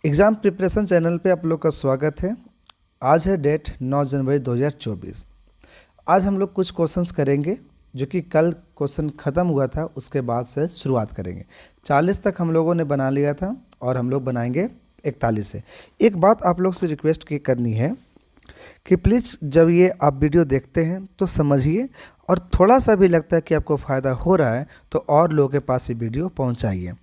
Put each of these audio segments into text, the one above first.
Exam preparation channel पे आप लोग का स्वागत है। आज है डेट 9 जनवरी 2024। आज हम लोग कुछ क्वेश्चंस करेंगे जो कि कल क्वेश्चन ख़त्म हुआ था उसके बाद से शुरुआत करेंगे। 40 तक हम लोगों ने बना लिया था और हम लोग बनाएंगे 41 से। एक बात आप लोग से रिक्वेस्ट की करनी है कि प्लीज़ जब ये आप वीडियो देखते हैं तो समझिए, और थोड़ा सा भी लगता है कि आपको फ़ायदा हो रहा है तो और लोगों के पास ये वीडियो पहुंचाइए।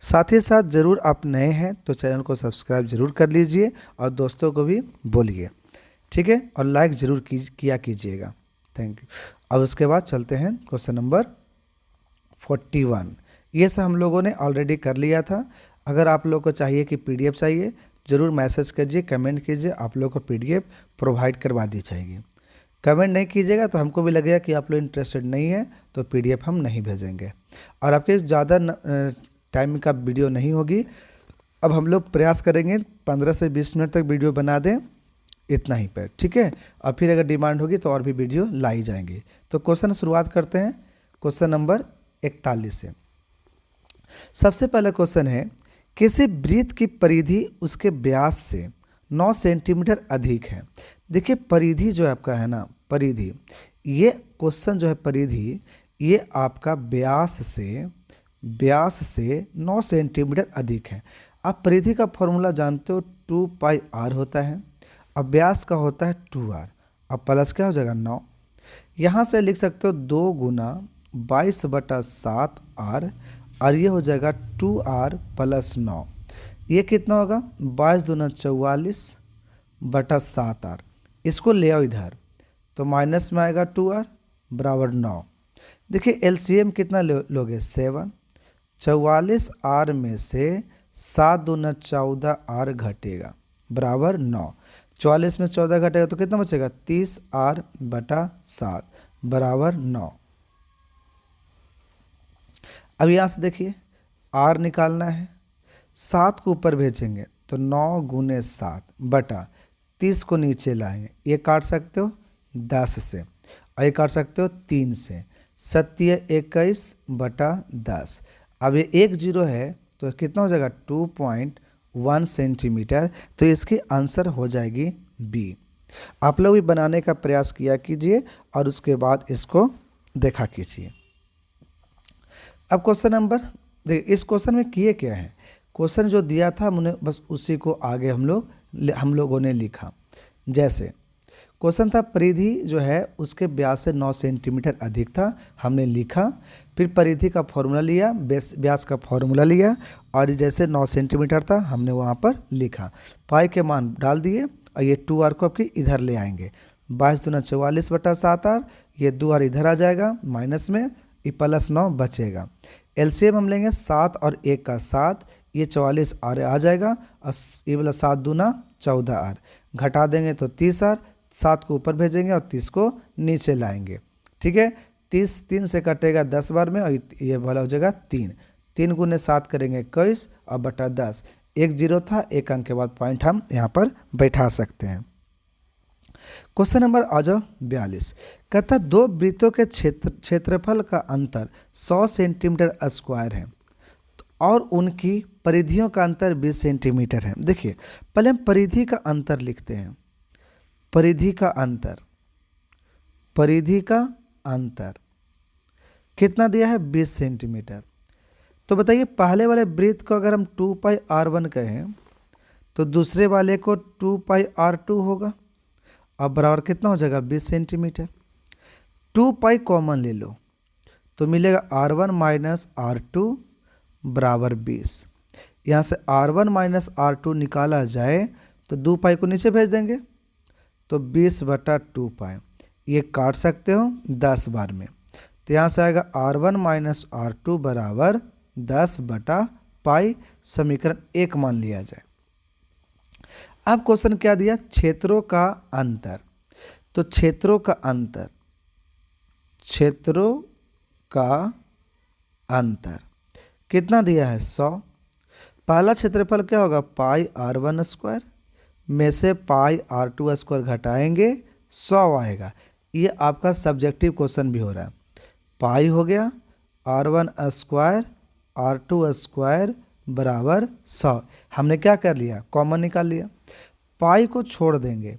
साथ ही साथ ज़रूर आप नए हैं तो चैनल को सब्सक्राइब ज़रूर कर लीजिए और दोस्तों को भी बोलिए, ठीक है, और लाइक ज़रूर किया कीजिएगा। Thank you. अब उसके बाद चलते हैं क्वेश्चन नंबर 41। ये सब हम लोगों ने ऑलरेडी कर लिया था। अगर आप लोग को चाहिए कि पीडीएफ चाहिए, ज़रूर मैसेज कीजिए, कमेंट कीजिए, आप लोग को पीडीएफ प्रोवाइड करवा दी जाएगी। कमेंट नहीं कीजिएगा तो हमको भी लगेगा कि आप लोग इंटरेस्टेड नहीं है, तो पीडीएफ हम नहीं भेजेंगे और आपके ज़्यादा टाइम का वीडियो नहीं होगी। अब हम लोग प्रयास करेंगे 15 से 20 मिनट तक वीडियो बना दें, इतना ही पर, ठीक है। और फिर अगर डिमांड होगी तो और भी वीडियो लाई जाएंगी। तो क्वेश्चन शुरुआत करते हैं क्वेश्चन नंबर 41 से। सबसे पहला क्वेश्चन है, किसी वृत्त की परिधि उसके व्यास से 9 सेंटीमीटर अधिक है। देखिए परिधि जो है आपका है ना, परिधि, ये क्वेश्चन जो है परिधि, ये आपका व्यास से 9 सेंटीमीटर अधिक है। आप परिधि का फॉर्मूला जानते हो, 2πr होता है। अब व्यास का होता है 2r। अब प्लस क्या हो जाएगा 9। यहाँ से लिख सकते हो 2 गुना 22/7r, और ये हो जाएगा 2r प्लस 9। ये कितना होगा 22 दूना 44/7r। इसको ले आओ इधर तो माइनस में आएगा 2r बराबर 9। देखिए एलसीएम कितना लोगे 7। 44r में से 7 दूना 14r घटेगा बराबर 9। 44 में 14 घटेगा तो कितना बचेगा 30r/7 बराबर 9। अब यहाँ से देखिए r निकालना है, 7 को ऊपर भेजेंगे तो 9 गुने 7 बटा 30 को नीचे लाएंगे। ये काट सकते हो 10 से और ये काट सकते हो 3 से। 7×21/10। अब ये 1 जीरो है तो कितना हो जाएगा 2.1 सेंटीमीटर। तो इसकी आंसर हो जाएगी बी। आप लोग भी बनाने का प्रयास किया कीजिए और उसके बाद इसको देखा कीजिए। अब क्वेश्चन नंबर, देखिए इस क्वेश्चन में किए क्या है, क्वेश्चन जो दिया था हमने बस उसी को आगे हम लोगों ने लिखा। जैसे क्वेश्चन था परिधि जो है उसके व्यास से 9 सेंटीमीटर अधिक था, हमने लिखा। फिर परिधि का फॉर्मूला लिया, व्यास का फॉर्मूला लिया, और जैसे 9 सेंटीमीटर था हमने वहाँ पर लिखा। पाई के मान डाल दिए और ये 2r को आपके इधर ले आएंगे। 22 दूना 44/7r, ये 2r इधर आ जाएगा माइनस में, ये प्लस 9 बचेगा। एलसीएम हम लेंगे 7 और 1 का 7, ये 44r आ जाएगा और ये वाला 7 दूना 14r, घटा देंगे तो 30r। 7 को ऊपर भेजेंगे और 30 को नीचे लाएंगे, ठीक है। 30 3 से कटेगा 10 बार में और ये वाला हो जाएगा 3। 3 गुने 7 करेंगे 21 और बटा 10। 1 जीरो था, 1 अंक के बाद पॉइंट हम यहाँ पर बैठा सकते हैं। क्वेश्चन नंबर आ जाओ 42। कहता दो वृत्तों के क्षेत्रफल का अंतर 100 सेंटीमीटर स्क्वायर है और उनकी परिधियों का अंतर 20 सेंटीमीटर है। देखिए पहले हम परिधि का अंतर लिखते हैं। परिधि का अंतर कितना दिया है 20 सेंटीमीटर। तो बताइए पहले वाले वृत्त को अगर हम 2πr1 कहें तो दूसरे वाले को 2πr2 होगा। अब बराबर कितना हो जाएगा 20 सेंटीमीटर। 2π कॉमन ले लो तो मिलेगा r1 माइनस r2 बराबर 20। यहाँ से r1 माइनस r2 निकाला जाए तो 2π को नीचे भेज देंगे तो 20/2π। ये काट सकते हो 10 बार में, तो यहाँ से आएगा r1 माइनस r2 बराबर 10/π। समीकरण 1 मान लिया जाए। अब क्वेश्चन क्या दिया, क्षेत्रों का अंतर। तो क्षेत्रों का अंतर कितना दिया है 100। पहला क्षेत्रफल क्या होगा πr1² में से πr2² घटाएंगे 100 आएगा। ये आपका सब्जेक्टिव क्वेश्चन भी हो रहा है। पाई हो गया r1² r2² बराबर 100। हमने क्या कर लिया, कॉमन निकाल लिया। पाई को छोड़ देंगे,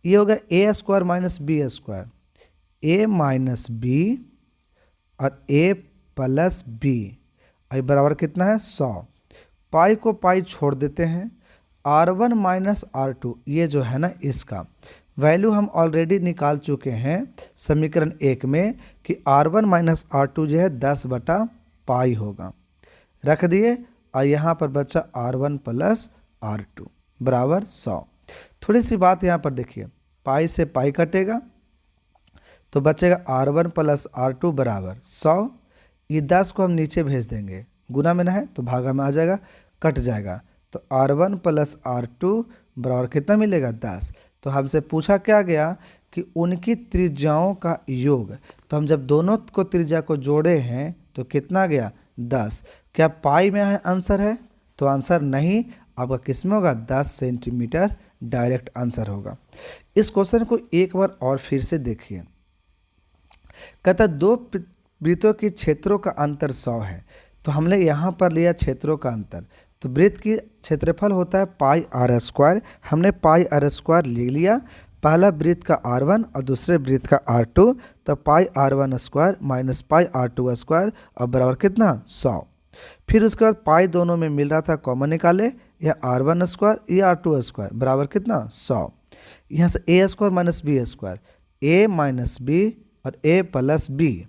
ये होगा ए स्क्वायर माइनस बी स्क्वायर, ए माइनस बी और ए प्लस बी, आई बराबर कितना है 100। पाई को पाई छोड़ देते हैं, R1 माइनस R2 ये जो है ना इसका वैल्यू हम ऑलरेडी निकाल चुके हैं समीकरण 1 में कि R1 माइनस R2 जो है 10 बटा पाई होगा, रख दिए। और यहाँ पर बचा R1 प्लस R2 बराबर 100। थोड़ी सी बात यहाँ पर देखिए, पाई से पाई कटेगा तो बचेगा R1 प्लस R2 बराबर 100। ये 10 को हम नीचे भेज देंगे, गुना में ना है तो भागा में आ जाएगा, कट जाएगा। तो R1 प्लस R2 बराबर कितना मिलेगा 10। तो हमसे पूछा क्या गया कि उनकी त्रिज्याओं का योग, तो हम जब दोनों को त्रिज्या को जोड़े हैं तो कितना गया 10। क्या पाई में है आंसर है, तो आंसर नहीं, आपका किस में होगा 10 सेंटीमीटर डायरेक्ट आंसर होगा। इस क्वेश्चन को एक बार और फिर से देखिए। कहता दो वृत्तों के क्षेत्रों का अंतर 100 है, तो हमने यहाँ पर लिया क्षेत्रों का अंतर, तो वृत्त की क्षेत्रफल होता है पाई आर स्क्वायर, हमने पाई आर स्क्वायर ले लिया। पहला वृत्त का R1 और दूसरे वृत्त का R2, तो पाई R1 square minus pi R2 square और बराबर कितना 100। फिर उसके बाद पाई दोनों में मिल रहा था, कॉमन निकाले, यह R1 स्क्वायर या R2 स्क्वायर बराबर कितना 100। यहाँ से ए स्क्वायर माइनस बी स्क्वायर, ए माइनस बी और ए प्लस बी,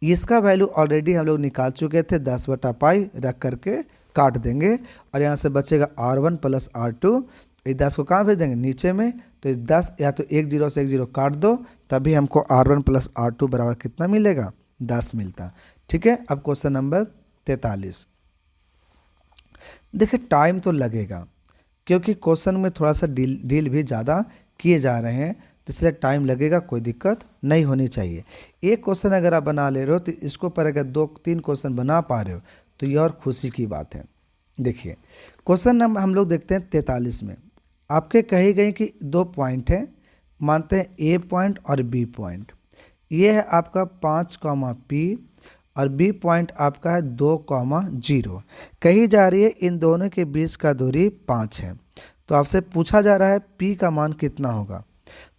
इसका वैल्यू ऑलरेडी हम लोग निकाल चुके थे, 10 बटा पाई रख करके काट देंगे और यहाँ से बचेगा R1 प्लस R2। ये 10 को कहाँ भेज देंगे, नीचे में, तो ये 10 या तो एक जीरो से एक जीरो काट दो, तभी हमको R1 प्लस R2 बराबर कितना मिलेगा 10 मिलता। ठीक है, अब क्वेश्चन नंबर 43। देखिए टाइम तो लगेगा क्योंकि क्वेश्चन में थोड़ा सा डील भी ज़्यादा किए जा रहे हैं, तो इसलिए टाइम लगेगा, कोई दिक्कत नहीं होनी चाहिए। एक क्वेश्चन अगर आप बना ले रहे हो तो इसको पर अगर 2-3 क्वेश्चन बना पा रहे हो तो ये और खुशी की बात है। देखिए क्वेश्चन नंबर हम लोग देखते हैं 43 में, आपके कही गई कि 2 पॉइंट है, मानते हैं ए पॉइंट और बी पॉइंट। ये है आपका 5, P और बी पॉइंट आपका है 2, 0। कही जा रही है इन दोनों के बीच का दूरी 5 है, तो आपसे पूछा जा रहा है P का मान कितना होगा।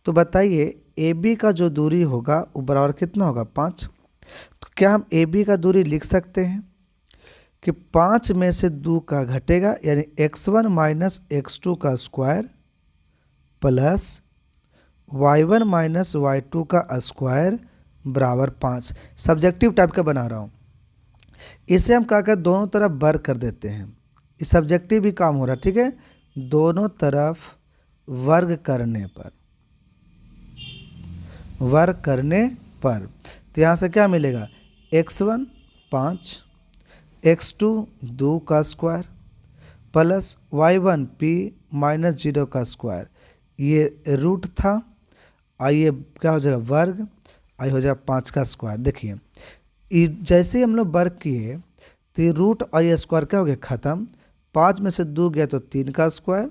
तो बताइए ए बी का जो दूरी होगा वो बराबर कितना होगा 5। तो क्या हम ए बी का दूरी लिख सकते हैं कि 5 में से 2 का घटेगा, यानी x1 माइनस x2 का square plus y1 minus y2 का स्क्वायर बराबर 5। सब्जेक्टिव टाइप का बना रहा हूँ, इसे हम क्या कर दोनों तरफ वर्ग कर देते हैं, इस सब्जेक्टिव भी काम हो रहा है। ठीक है, दोनों तरफ वर्ग करने पर तो यहाँ से क्या मिलेगा, x1 5, x2 2 का square plus y1 p minus 0 का स्क्वायर, ये रूट था, आइए क्या हो जाएगा वर्ग, आई हो जाएगा 5 का स्क्वायर। देखिए जैसे ही हम लोग वर्ग किए तो ये रूट और ये स्क्वायर क्या हो गया ख़त्म, 5 में से 2 गया तो 3 का स्क्वायर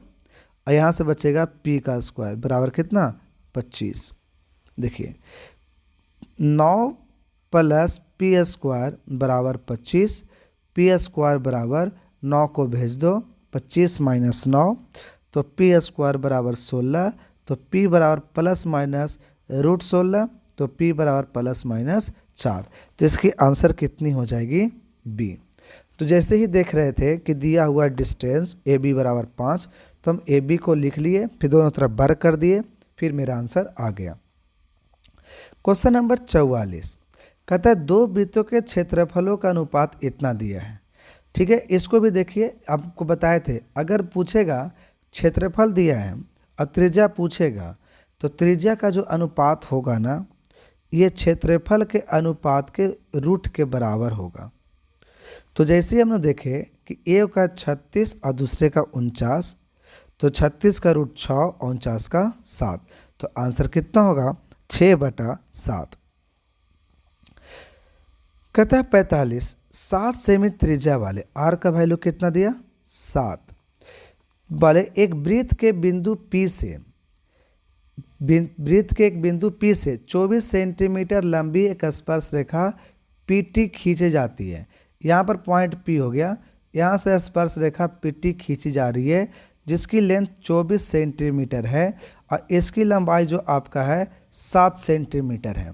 और यहाँ से बचेगा p का स्क्वायर बराबर कितना 25। देखिए 9 प्लस पी स्क्वायर बराबर 25, पी स्क्वायर बराबर 9 को भेज दो, 25 माइनस 9 तो पी स्क्वायर बराबर 16, तो p बराबर प्लस माइनस रूट 16, तो p बराबर प्लस माइनस 4। तो इसकी आंसर कितनी हो जाएगी b। तो जैसे ही देख रहे थे कि दिया हुआ डिस्टेंस ए बी बराबर 5, तो हम ए बी को लिख लिए, फिर दोनों तरफ वर्ग कर दिए, फिर मेरा आंसर आ गया। क्वेश्चन नंबर 44 कहता है 2 वृत्तों के क्षेत्रफलों का अनुपात इतना दिया है। ठीक है, इसको भी देखिए, आपको बताए थे अगर पूछेगा क्षेत्रफल दिया है और त्रिज्या पूछेगा तो त्रिज्या का जो अनुपात होगा ना, ये क्षेत्रफल के अनुपात के रूट के बराबर होगा। तो जैसे हमने देखे कि एक का 36 और दूसरे का 49, तो 36 का रूट 6 और 49 का 7, तो आंसर कितना होगा 6/7। कहता है 45 7 सेमी त्रिज्या वाले आर का वैल्यू कितना दिया 7 वाले एक वृत्त के बिंदु P से एक बिंदु P से 24 सेंटीमीटर लंबी एक स्पर्श रेखा PT खींची जाती है। यहाँ पर पॉइंट P हो गया, यहाँ से स्पर्श रेखा पीटी खींची जा रही है जिसकी लेंथ 24 सेंटीमीटर है और इसकी लंबाई जो आपका है 7 सेंटीमीटर है।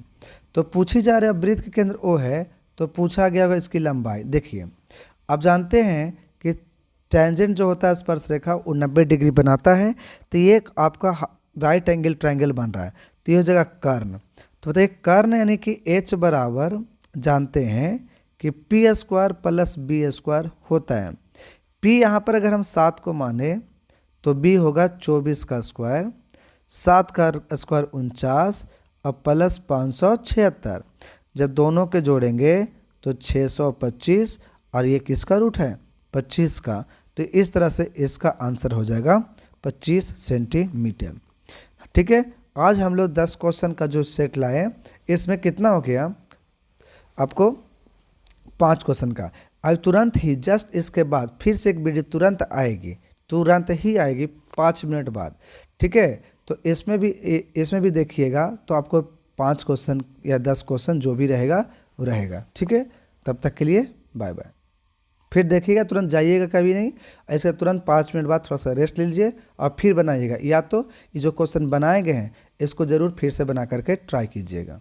तो पूछी जा रही है वृत्त के केंद्र O है तो पूछा गया होगा इसकी लंबाई। देखिए आप जानते हैं कि टेंजेंट जो होता है स्पर्श रेखा वो 90 डिग्री बनाता है, तो ये एक आपका राइट एंगल ट्रायंगल बन रहा है, तो ये हो जाएगा कर्ण। तो बताइए कर्ण यानी कि H बराबर जानते हैं कि P square plus B square होता है। P यहाँ पर अगर हम 7 को माने तो B होगा 24 का स्क्वायर, 7 का स्क्वायर 49 और प्लस 576। जब दोनों के जोड़ेंगे तो 625 और ये किसका रूट है 25 का, तो इस तरह से इसका आंसर हो जाएगा 25 सेंटीमीटर। ठीक है, आज हम लोग 10 क्वेश्चन का जो सेट लाए इसमें कितना हो गया आपको 5 क्वेश्चन का। अब तुरंत ही जस्ट इसके बाद फिर से एक वीडियो तुरंत ही आएगी 5 मिनट बाद। ठीक है, तो इसमें भी देखिएगा तो आपको 5 क्वेश्चन या 10 क्वेश्चन जो भी रहेगा वो रहेगा। ठीक है, तब तक के लिए बाय बाय। फिर देखिएगा, तुरंत जाइएगा कभी नहीं, ऐसे तुरंत 5 मिनट बाद थोड़ा सा रेस्ट लीजिए और फिर बनाइएगा, या तो ये जो क्वेश्चन बनाए गए हैं इसको ज़रूर फिर से बना करके ट्राई कीजिएगा।